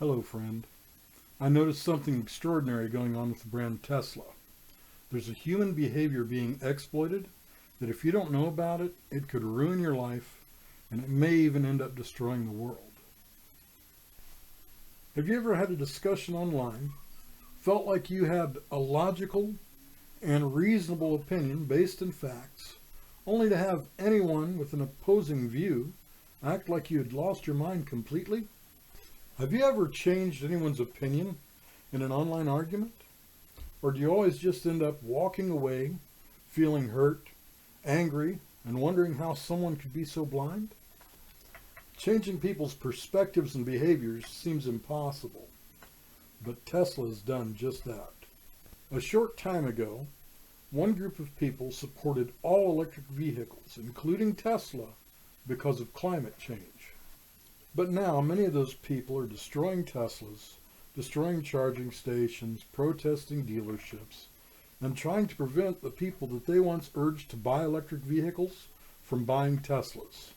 Hello, friend. I noticed something extraordinary going on with the brand Tesla. There's a human behavior being exploited that if you don't know about it, it could ruin your life and it may even end up destroying the world. Have you ever had a discussion online, felt like you had a logical and reasonable opinion based in facts, only to have anyone with an opposing view act like you had lost your mind completely? Have you ever changed anyone's opinion in an online argument? Or do you always just end up walking away, feeling hurt, angry, and wondering how someone could be so blind? Changing people's perspectives and behaviors seems impossible, but Tesla has done just that. A short time ago, one group of people supported all electric vehicles, including Tesla, because of climate change. But now many of those people are destroying Teslas, destroying charging stations, protesting dealerships, and trying to prevent the people that they once urged to buy electric vehicles from buying Teslas.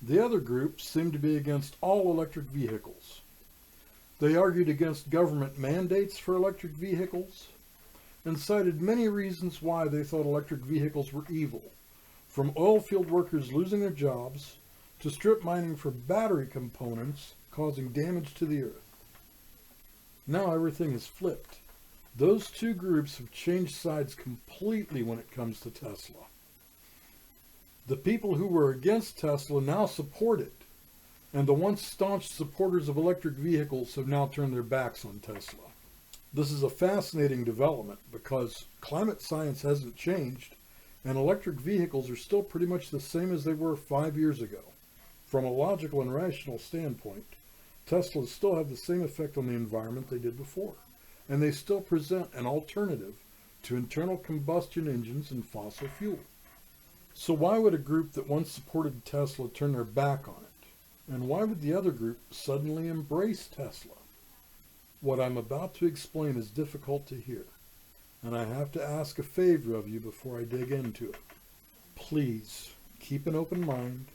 The other groups seem to be against all electric vehicles. They argued against government mandates for electric vehicles and cited many reasons why they thought electric vehicles were evil, from oil field workers losing their jobs to strip mining for battery components causing damage to the earth. Now everything is flipped. Those two groups have changed sides completely when it comes to Tesla. The people who were against Tesla now support it, and the once staunch supporters of electric vehicles have now turned their backs on Tesla. This is a fascinating development because climate science hasn't changed, and electric vehicles are still pretty much the same as they were 5 years ago. From a logical and rational standpoint, Teslas still have the same effect on the environment they did before, and they still present an alternative to internal combustion engines and fossil fuel. So why would a group that once supported Tesla turn their back on it? And why would the other group suddenly embrace Tesla? What I'm about to explain is difficult to hear, and I have to ask a favor of you before I dig into it. Please keep an open mind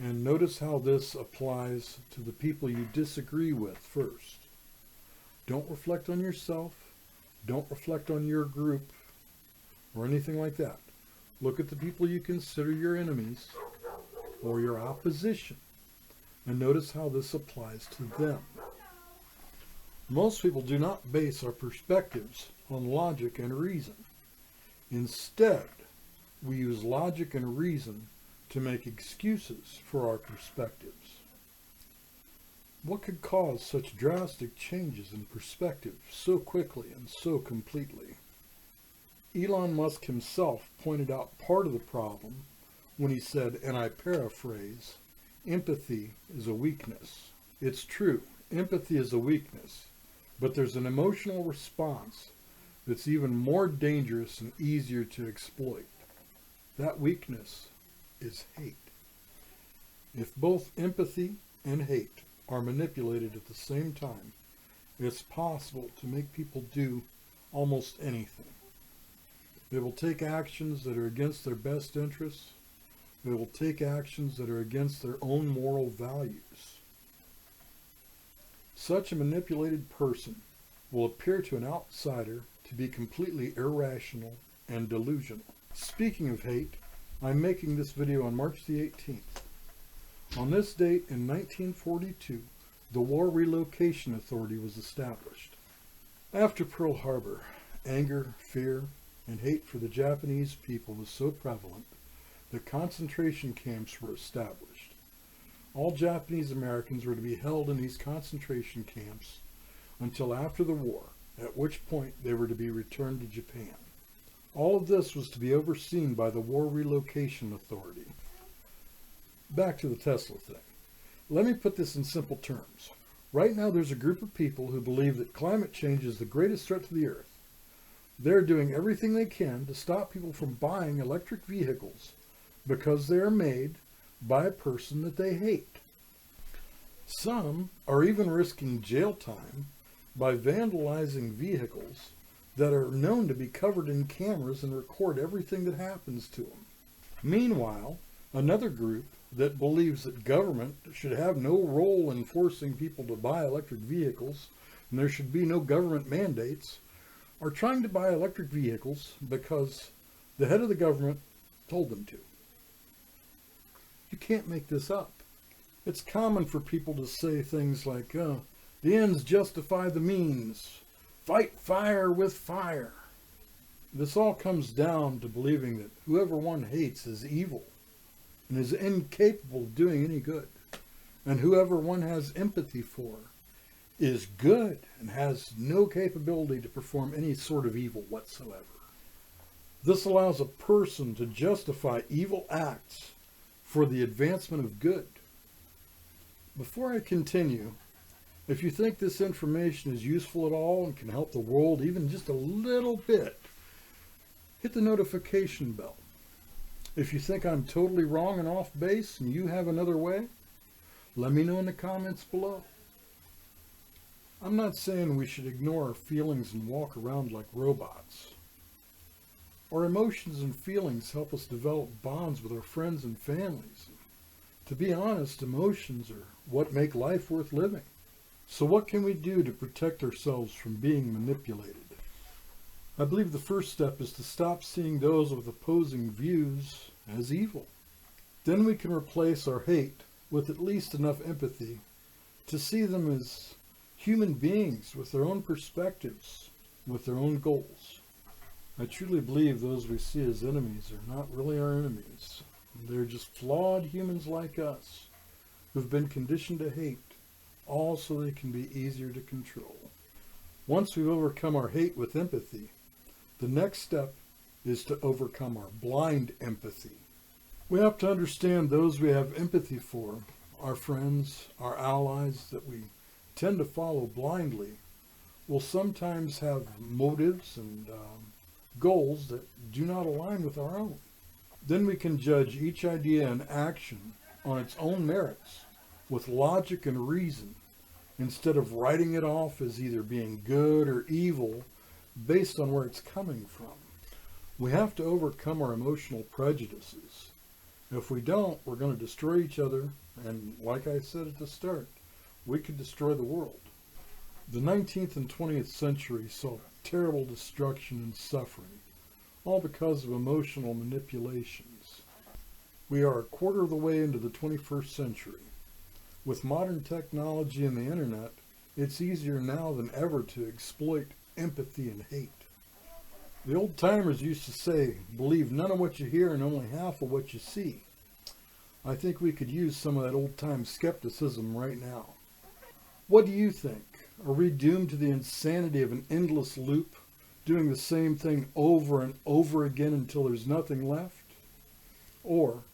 and notice how this applies to the people you disagree with first. Don't reflect on yourself. Don't reflect on your group or anything like that. Look at the people you consider your enemies or your opposition and notice how this applies to them. Most people do not base our perspectives on logic and reason. Instead, we use logic and reason to make excuses for our perspectives. What could cause such drastic changes in perspective so quickly and so completely? Elon Musk himself pointed out part of the problem when he said, and I paraphrase, empathy is a weakness. It's true, empathy is a weakness, but there's an emotional response that's even more dangerous and easier to exploit. That weakness is hate. If both empathy and hate are manipulated at the same time, it's possible to make people do almost anything. They will take actions that are against their best interests. They will take actions that are against their own moral values. Such a manipulated person will appear to an outsider to be completely irrational and delusional. Speaking of hate, I'm making this video on March the 18th. On this date in 1942, the War Relocation Authority was established. After Pearl Harbor, anger, fear, and hate for the Japanese people was so prevalent that concentration camps were established. All Japanese Americans were to be held in these concentration camps until after the war, at which point they were to be returned to Japan. All of this was to be overseen by the War Relocation Authority. Back to the Tesla thing. Let me put this in simple terms. Right now there's a group of people who believe that climate change is the greatest threat to the earth. They're doing everything they can to stop people from buying electric vehicles because they are made by a person that they hate. Some are even risking jail time by vandalizing vehicles that are known to be covered in cameras and record everything that happens to them. Meanwhile, another group that believes that government should have no role in forcing people to buy electric vehicles and there should be no government mandates are trying to buy electric vehicles because the head of the government told them to. You can't make this up. It's common for people to say things like, the ends justify the means. Fight fire with fire. This all comes down to believing that whoever one hates is evil and is incapable of doing any good. And whoever one has empathy for is good and has no capability to perform any sort of evil whatsoever. This allows a person to justify evil acts for the advancement of good. Before I continue, if you think this information is useful at all and can help the world even just a little bit, hit the notification bell. If you think I'm totally wrong and off base and you have another way, let me know in the comments below. I'm not saying we should ignore our feelings and walk around like robots. Our emotions and feelings help us develop bonds with our friends and families. To be honest, emotions are what make life worth living. So what can we do to protect ourselves from being manipulated? I believe the first step is to stop seeing those with opposing views as evil. Then we can replace our hate with at least enough empathy to see them as human beings with their own perspectives, with their own goals. I truly believe those we see as enemies are not really our enemies. They're just flawed humans like us who've been conditioned to hate, all so they can be easier to control. Once we've overcome our hate with empathy, the next step is to overcome our blind empathy. We have to understand those we have empathy for, our friends, our allies that we tend to follow blindly, will sometimes have motives and goals that do not align with our own. Then we can judge each idea and action on its own merits with logic and reason, instead of writing it off as either being good or evil based on where it's coming from. We have to overcome our emotional prejudices. If we don't, we're going to destroy each other, and like I said at the start, we could destroy the world. The 19th and 20th century saw terrible destruction and suffering, all because of emotional manipulations. We are a quarter of the way into the 21st century. With modern technology and the internet, it's easier now than ever to exploit empathy and hate. The old timers used to say, believe none of what you hear and only half of what you see. I think we could use some of that old time skepticism right now. What do you think? Are we doomed to the insanity of an endless loop, doing the same thing over and over again until there's nothing left? Or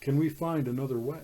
can we find another way?